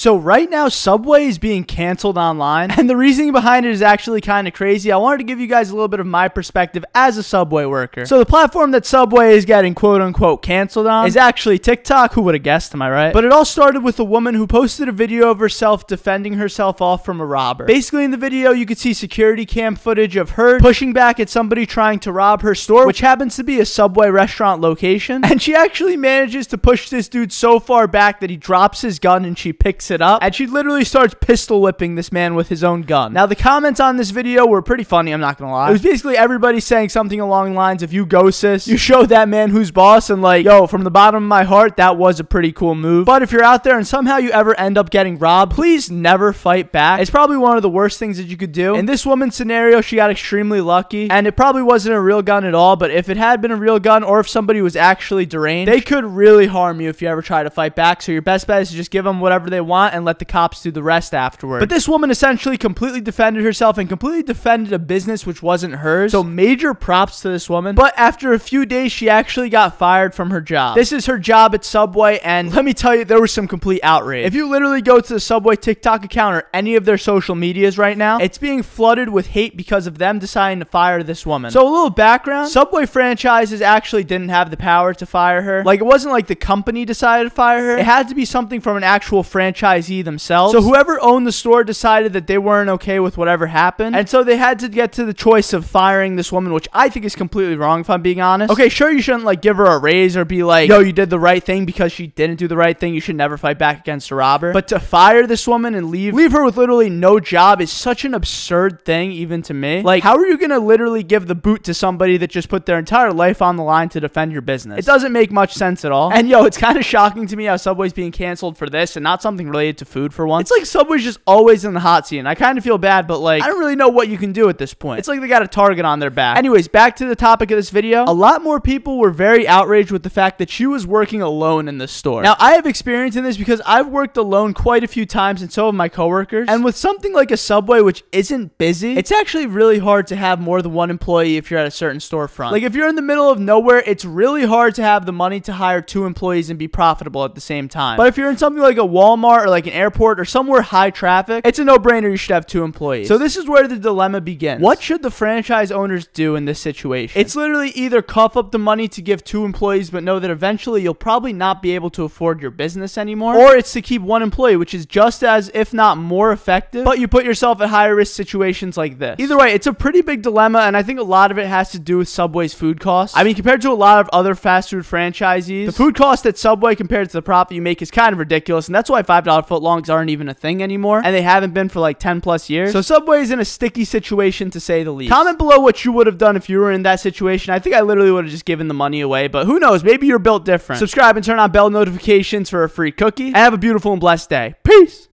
So right now, Subway is being canceled online, and the reasoning behind it is actually kind of crazy. I wanted to give you guys a little bit of my perspective as a Subway worker. So the platform that Subway is getting quote-unquote canceled on is actually TikTok. Who would have guessed, am I right? But it all started with a woman who posted a video of herself defending herself off from a robber. Basically, in the video, you could see security cam footage of her pushing back at somebody trying to rob her store, which happens to be a Subway restaurant location. And she actually manages to push this dude so far back that he drops his gun and she picks it up. And she literally starts pistol whipping this man with his own gun. Now, the comments on this video were pretty funny, I'm not gonna lie. It was basically everybody saying something along the lines of, "You go, sis. You showed that man who's boss," and like, yo, from the bottom of my heart, that was a pretty cool move. But if you're out there and somehow you ever end up getting robbed, please never fight back. It's probably one of the worst things that you could do. In this woman's scenario, she got extremely lucky, and it probably wasn't a real gun at all, but if it had been a real gun, or if somebody was actually deranged, they could really harm you if you ever try to fight back. So your best bet is to just give them whatever they want and let the cops do the rest afterward. But this woman essentially completely defended herself and completely defended a business which wasn't hers. So major props to this woman. But after a few days, she actually got fired from her job. This is her job at Subway, and let me tell you, there was some complete outrage. If you literally go to the Subway TikTok account or any of their social medias right now, it's being flooded with hate because of them deciding to fire this woman. So a little background, Subway franchises actually didn't have the power to fire her. Like, it wasn't like the company decided to fire her. It had to be something from an actual franchisee themselves. So whoever owned the store decided that they weren't okay with whatever happened, and so they had to get to the choice of firing this woman, which I think is completely wrong, if I'm being honest. Okay, sure, you shouldn't like give her a raise or be like, yo, you did the right thing because she didn't do the right thing. You should never fight back against a robber. But to fire this woman and leave her with literally no job is such an absurd thing, even to me. Like, how are you gonna literally give the boot to somebody that just put their entire life on the line to defend your business? It doesn't make much sense at all. And yo, it's kind of shocking to me how Subway's being canceled for this and not something related to food for once. It's like Subway's just always in the hot seat, and I kind of feel bad, but like, I don't really know what you can do at this point. It's like they got a target on their back. Anyways, back to the topic of this video. A lot more people were very outraged with the fact that she was working alone in the store. Now, I have experience in this because I've worked alone quite a few times, and so have my coworkers. And with something like a Subway, which isn't busy, it's actually really hard to have more than one employee if you're at a certain storefront. Like, if you're in the middle of nowhere, it's really hard to have the money to hire 2 employees and be profitable at the same time. But if you're in something like a Walmart or like an airport or somewhere high traffic, it's a no-brainer you should have 2 employees. So this is where the dilemma begins. What should the franchise owners do in this situation? It's literally either cough up the money to give 2 employees but know that eventually you'll probably not be able to afford your business anymore, or it's to keep 1 employee, which is just as, if not more effective, but you put yourself at higher risk situations like this. Either way, it's a pretty big dilemma, and I think a lot of it has to do with Subway's food costs. I mean, compared to a lot of other fast food franchisees, the food cost at Subway compared to the profit you make is kind of ridiculous, and that's why $5 footlongs aren't even a thing anymore, and they haven't been for like 10 plus years. So Subway is in a sticky situation, to say the least. Comment below what you would have done if you were in that situation. I think I literally would have just given the money away, but who knows? Maybe you're built different. Subscribe and turn on bell notifications for a free cookie, and have a beautiful and blessed day. Peace!